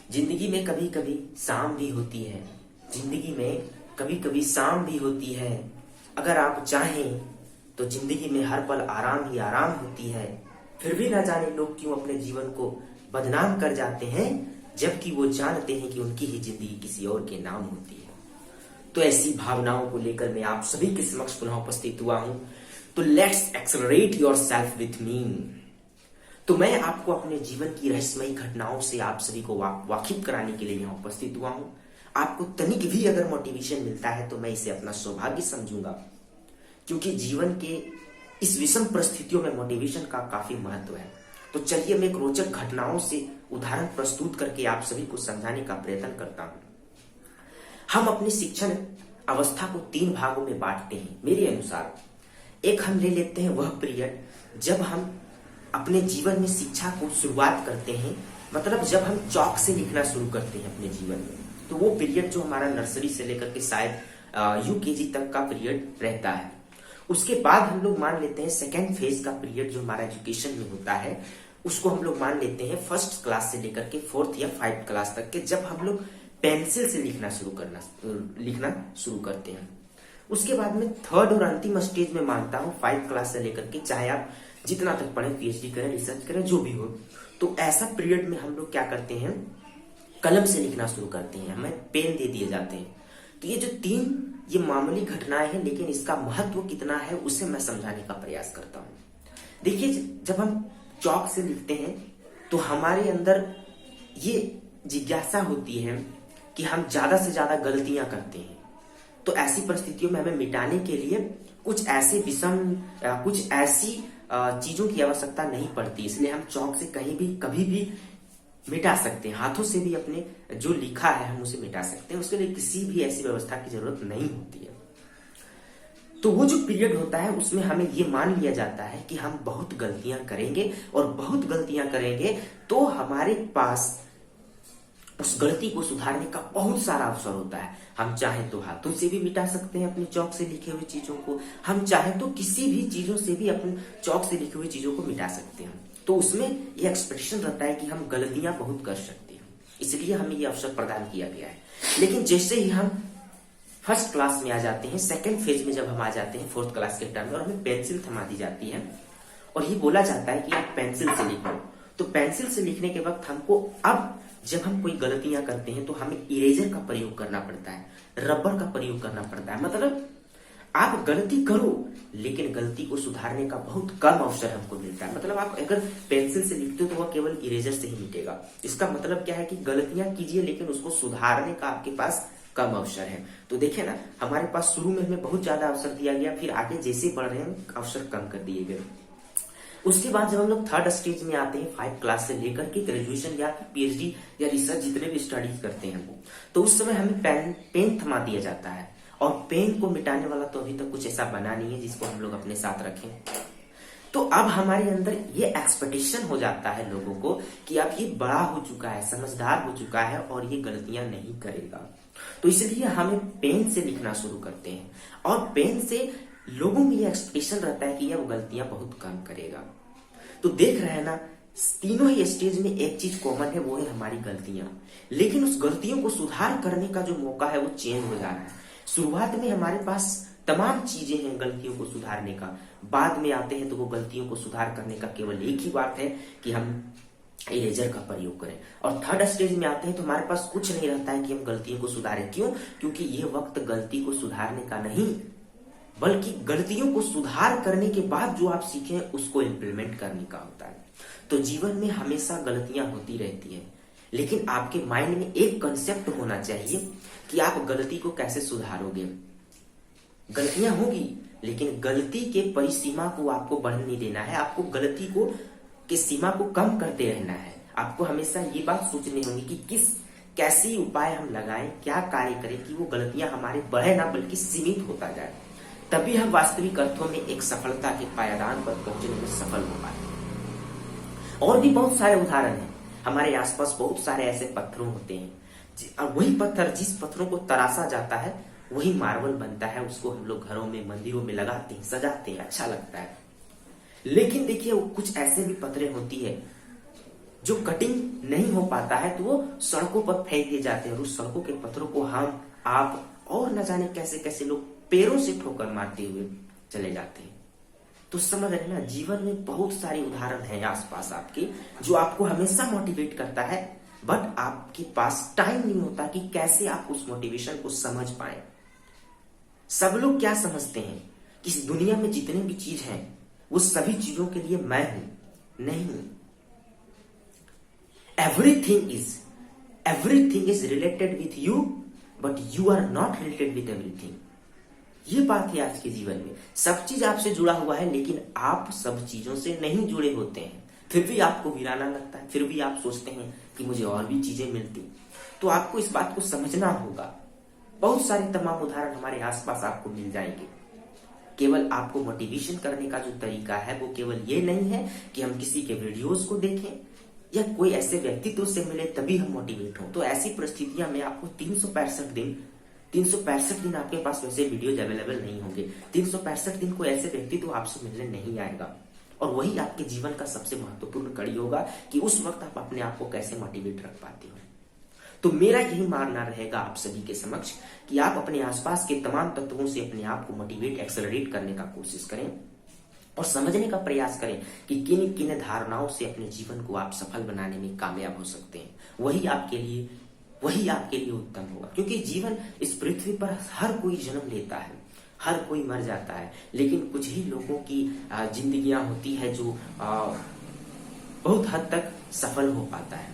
जिंदगी में कभी कभी शाम भी होती है। जिंदगी में कभी कभी शाम भी होती है। अगर आप चाहें तो जिंदगी में हर पल आराम ही आराम होती है। फिर भी ना जाने लोग क्यों अपने जीवन को बदनाम कर जाते हैं, जबकि वो जानते हैं कि उनकी ही जिंदगी किसी और के नाम होती है। तो ऐसी भावनाओं को लेकर मैं आप सभी के समक्ष पुनः उपस्थित हुआ हूं। तो let's accelerate your self with me. तो मैं आपको अपने जीवन की रहस्यमयी घटनाओं से आप सभी को वाकिफ कराने के लिए यहाँ उपस्थित हुआ हूँ। आपको तनिक भी अगर मोटिवेशन मिलता है तो मैं इसे अपना सौभाग्य समझूंगा, क्योंकि जीवन के इस विषम परिस्थितियों में मोटिवेशन का काफी महत्व है। तो चलिए मैं एक रोचक घटनाओं से उदाहरण प्रस्तुत करके आप सभी को समझाने का प्रयत्न करता हूँ। हम अपनी शिक्षण अवस्था को 3 भागों में बांटते हैं मेरे अनुसार। एक हम ले लेते हैं वह पीरियड जब हम अपने जीवन में शिक्षा को शुरुआत करते हैं, मतलब जब हम चौक से लिखना शुरू करते हैं अपने जीवन में। तो वो पीरियड जो हमारा नर्सरी से लेकर के शायद यूकेजी तक का पीरियड रहता है। उसके बाद हम लोग मान लेते हैं सेकेंड फेज का पीरियड जो हमारा एजुकेशन में होता है, उसको हम लोग मान लेते हैं फर्स्ट क्लास से लेकर के 4th या 5th क्लास तक के, जब हम लोग पेंसिल से लिखना शुरू करते हैं। उसके बाद में थर्ड और अंतिम स्टेज में मानता हूँ 5th क्लास से लेकर के, चाहे आप जितना तक पढ़े, पीएचडी करें, रिसर्च करें, जो भी हो, तो ऐसा पीरियड में हम लोग क्या करते हैं, कलम से लिखना शुरू करते हैं, हमें पेन दे दिए जाते हैं। तो ये जो 3 ये मामूली घटनाएं हैं, लेकिन इसका महत्व कितना है उसे मैं समझाने का प्रयास करता हूँ। देखिए, जब हम चौक से लिखते हैं तो हमारे अंदर ये जिज्ञासा होती है कि हम ज्यादा से ज्यादा गलतियां करते हैं। तो ऐसी परिस्थितियों में हमें मिटाने के लिए कुछ ऐसी चीजों की आवश्यकता नहीं पड़ती, इसलिए हम चौक से कहीं भी कभी भी मिटा सकते हैं। हाथों से भी अपने जो लिखा है हम उसे मिटा सकते हैं, उसके लिए किसी भी ऐसी व्यवस्था की जरूरत नहीं होती है। तो वो जो पीरियड होता है उसमें हमें ये मान लिया जाता है कि हम बहुत गलतियां करेंगे, और बहुत गलतियां करेंगे तो हमारे पास उस गलती को सुधारने का बहुत सारा अवसर होता है। हम चाहें तो हाथों से भी मिटा सकते हैं अपनी चौक से लिखे हुए चीजों को, हम चाहें तो किसी भी चीजों से भी अपनी चौक से लिखी हुई चीजों को मिटा सकते हैं। तो उसमें यह एक्सपेक्टेशन रहता है कि हम गलतियां बहुत कर सकते हैं, इसलिए हमें यह अवसर प्रदान किया गया है। लेकिन जैसे ही हम फर्स्ट क्लास में आ जाते हैं, सेकेंड फेज में जब हम आ जाते हैं 4th क्लास के टर्म में, और हमें पेंसिल थमा दी जाती है और ये बोला जाता है कि आप पेंसिल से लिखो। तो पेंसिल से लिखने के वक्त हमको, अब जब हम कोई गलतियां करते हैं तो हमें इरेजर का प्रयोग करना पड़ता है, रबर का प्रयोग करना पड़ता है। मतलब आप गलती करो लेकिन गलती को सुधारने का बहुत कम अवसर हमको मिलता है। मतलब आप अगर पेंसिल से लिखते हो तो वह केवल इरेजर से ही मिटेगा। इसका मतलब क्या है कि गलतियां कीजिए लेकिन उसको सुधारने का आपके पास कम अवसर है। तो देखिए ना, हमारे पास शुरू में हमें बहुत ज्यादा अवसर दिया गया, फिर आगे जैसे बढ़ रहे हैं अवसर कम कर दिए गए। उसके बाद जब हम लोग थर्ड स्टेज में आते हैं 5th क्लास से लेकर के ग्रेजुएशन या पीएचडी या रिसर्च जितने भी स्टडीज करते हैं वो, तो उस समय हमें पेन थमा दिया जाता है, और पेन को मिटाने वाला तो अभी तक कुछ ऐसा बना नहीं है जिसको हम लोग अपने साथ रखें। तो अब हमारे अंदर ये एक्सपेक्टेशन हो जाता है लोगों को कि अब ये बड़ा हो चुका है, समझदार हो चुका है और ये गलतियां नहीं करेगा। तो इसलिए हमें पेन से लिखना शुरू करते हैं, और पेन से लोगों में ये एक्सपेक्टेशन रहता है कि यह गलतियां बहुत कम करेगा। तो देख रहे हैं ना, तीनों ही स्टेज में एक चीज कॉमन है, वो है हमारी गलतियां। लेकिन उस गलतियों को सुधार करने का जो मौका है वो चेंज हो जा रहा है। शुरुआत में हमारे पास तमाम चीजें हैं गलतियों को सुधारने का, बाद में आते हैं तो वो गलतियों को सुधार करने का केवल एक ही बात है कि हम इरेजर का प्रयोग करें। और थर्ड स्टेज में आते हैं तो हमारे पास कुछ नहीं रहता है कि हम गलतियों को सुधारें। क्यों? क्योंकि ये वक्त गलती को सुधारने का नहीं, बल्कि गलतियों को सुधार करने के बाद जो आप सीखें उसको इम्प्लीमेंट करने का होता है। तो जीवन में हमेशा गलतियां होती रहती हैं, लेकिन आपके माइंड में एक कंसेप्ट होना चाहिए कि आप गलती को कैसे सुधारोगे। गलतियां होगी लेकिन गलती के परिसीमा को आपको बढ़ने नहीं देना है, आपको गलती को की सीमा को कम करते रहना है। आपको हमेशा ये बात सोचनी होगी कि कैसी उपाय हम लगाएं, क्या कार्य करें कि वो गलतियां हमारे बढ़े ना बल्कि सीमित होता जाए, तभी हम वास्तविक अर्थों में एक सफलता के पायदान पर पहुंचने में सफल हो पाए। और भी बहुत सारे उदाहरण हैं, हमारे आसपास बहुत सारे ऐसे पत्थरों होते हैं, वही पत्थर, जिस पत्थरों को तराशा जाता है वही मार्बल बनता है, उसको हम लोग घरों में मंदिरों में लगाते हैं, सजाते हैं, अच्छा लगता है। लेकिन देखिए, कुछ ऐसे भी पत्थरें होती है जो कटिंग नहीं हो पाता है तो वो सड़कों पर फेंक दिए जाते हैं और उस सड़कों के पत्थरों को हम आप और न जाने कैसे कैसे लोग पैरों से ठोकर मारते हुए चले जाते हैं। तो समझ रहे ना, जीवन में बहुत सारे उदाहरण हैं आसपास आपके जो आपको हमेशा मोटिवेट करता है, बट आपके पास टाइम नहीं होता कि कैसे आप उस मोटिवेशन को समझ पाए। सब लोग क्या समझते हैं कि इस दुनिया में जितने भी चीज हैं वो सभी चीजों के लिए मैं हूं। नहीं, everything is related with you, but you are not related with everything. ये बात है आज के जीवन में, सब चीज आपसे जुड़ा हुआ है लेकिन आप सब चीजों से नहीं जुड़े होते हैं। फिर भी आपको वीराना लगता है, फिर भी आप सोचते हैं कि मुझे और भी चीजें मिलती। तो आपको इस बात को समझना होगा। बहुत सारे तमाम उदाहरण हमारे आसपास आपको मिल जाएंगे। केवल आपको मोटिवेशन करने का जो तरीका है वो केवल ये नहीं है कि हम किसी के वीडियोस को देखें या कोई ऐसे व्यक्तित्व से मिले तभी हम मोटिवेट हों। तो ऐसी परिस्थितियां में आपको 365 दिन आपके पास वैसे वीडियोज अवेलेबल नहीं होंगे। 365 दिन कोई ऐसे व्यक्तित्व आपसे मिलने नहीं आएगा और वही आपके जीवन का सबसे महत्वपूर्ण कड़ी होगा कि उस वक्त आप अपने आप को कैसे मोटिवेट रख पाते हो। तो मेरा यही मानना रहेगा आप सभी के समक्ष कि आप अपने आसपास के तमाम तत्वों से अपने आप को मोटिवेट, एक्सेलरेट करने का कोशिश करें और समझने का प्रयास करें कि किन किन धारणाओं से अपने जीवन को आप सफल बनाने में कामयाब हो सकते हैं। वही आपके लिए उत्तम होगा, क्योंकि जीवन इस पृथ्वी पर हर कोई जन्म लेता है, हर कोई मर जाता है, लेकिन कुछ ही लोगों की जिंदगियां होती है जो बहुत हद तक सफल हो पाता है।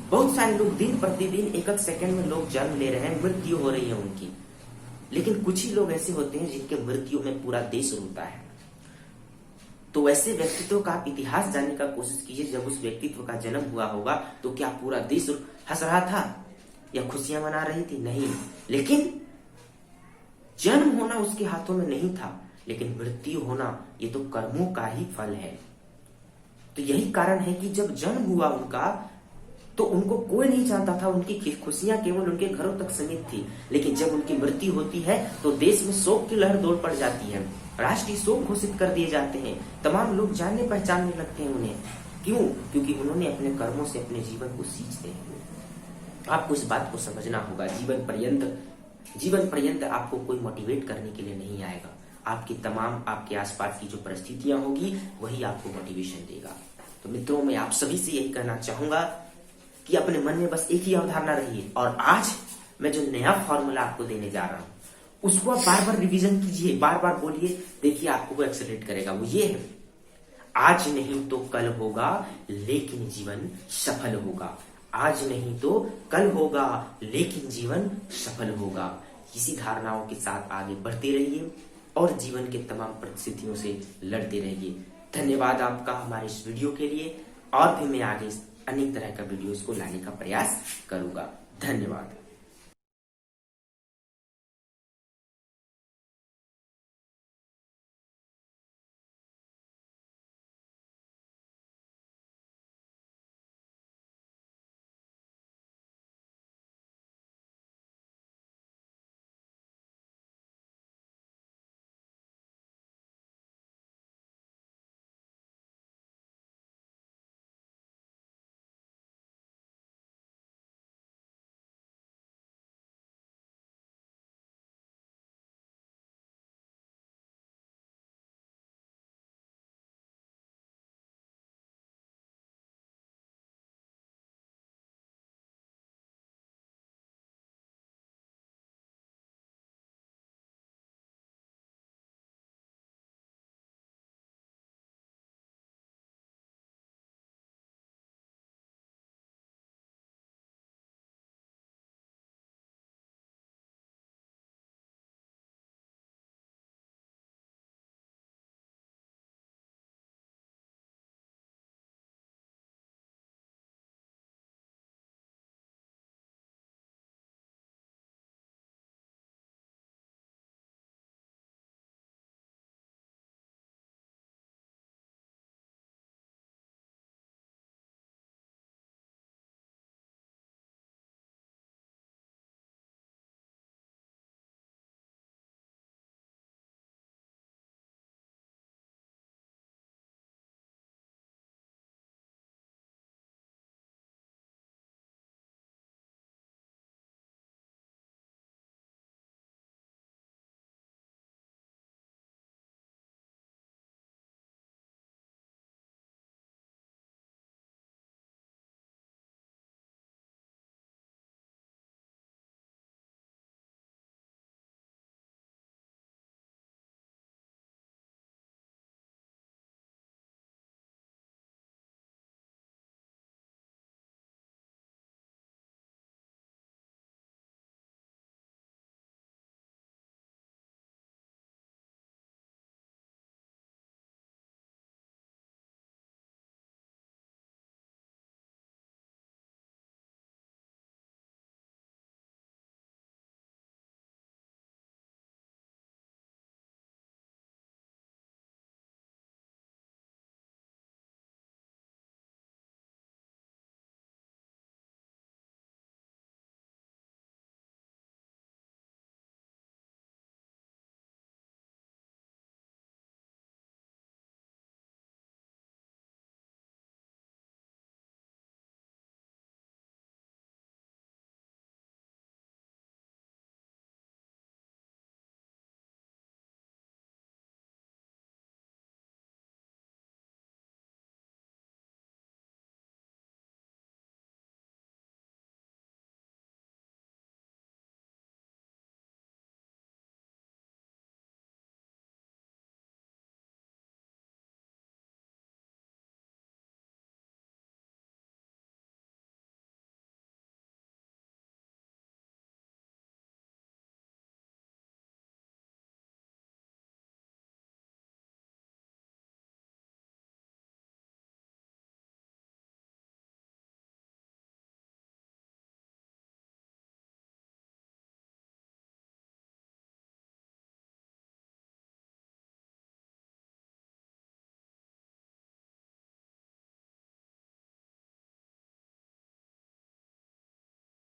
बहुत सारे लोग दिन प्रतिदिन एक सेकंड में लोग जन्म ले रहे हैं, मृत्यु हो रही है उनकी, लेकिन कुछ ही लोग ऐसे होते हैं जिनके मृत्यु में पूरा देश रोता है। तो वैसे व्यक्तित्व का आप इतिहास जानने का कोशिश कीजिए। जब उस व्यक्तित्व का जन्म हुआ होगा तो क्या पूरा देश हंस रहा था या खुशियां मना रही थी? नहीं, लेकिन जन्म होना उसके हाथों में नहीं था, लेकिन मृत्यु होना ये तो कर्मों का ही फल है। तो यही कारण है कि जब जन्म हुआ उनका तो उनको कोई नहीं जानता था, उनकी खुशियां केवल उनके घरों तक सीमित थी। लेकिन जब उनकी मृत्यु होती है तो देश में शोक की लहर दौड़ पड़ जाती है, राष्ट्रीय शोक घोषित कर दिए जाते हैं, तमाम लोग जानने पहचानने लगते हैं उन्हें। क्यों? क्योंकि उन्होंने अपने कर्मों से अपने जीवन को सींचते हैं। आपको इस बात को समझना होगा, जीवन पर्यंत आपको कोई मोटिवेट करने के लिए नहीं आएगा। आपके आसपास की जो परिस्थितियां होगी वही आपको मोटिवेशन देगा। तो मित्रों, मैं आप सभी से यही कहना चाहूंगा कि अपने मन में बस एक ही अवधारणा रही है और आज मैं जो नया फॉर्मूला आपको देने जा रहा हूं उसको आप बार बार रिवीजन कीजिए, बार बार बोलिए, देखिए आपको वो एक्सेलरेट करेगा। वो ये है, आज नहीं तो कल होगा लेकिन जीवन सफल होगा। आज नहीं तो कल होगा लेकिन जीवन सफल होगा। इसी धारणाओं के साथ आगे बढ़ते रहिए और जीवन के तमाम परिस्थितियों से लड़ते रहिए। धन्यवाद आपका हमारे इस वीडियो के लिए, और भी मैं आगे अनेक तरह का वीडियोस को लाने का प्रयास करूंगा। धन्यवाद।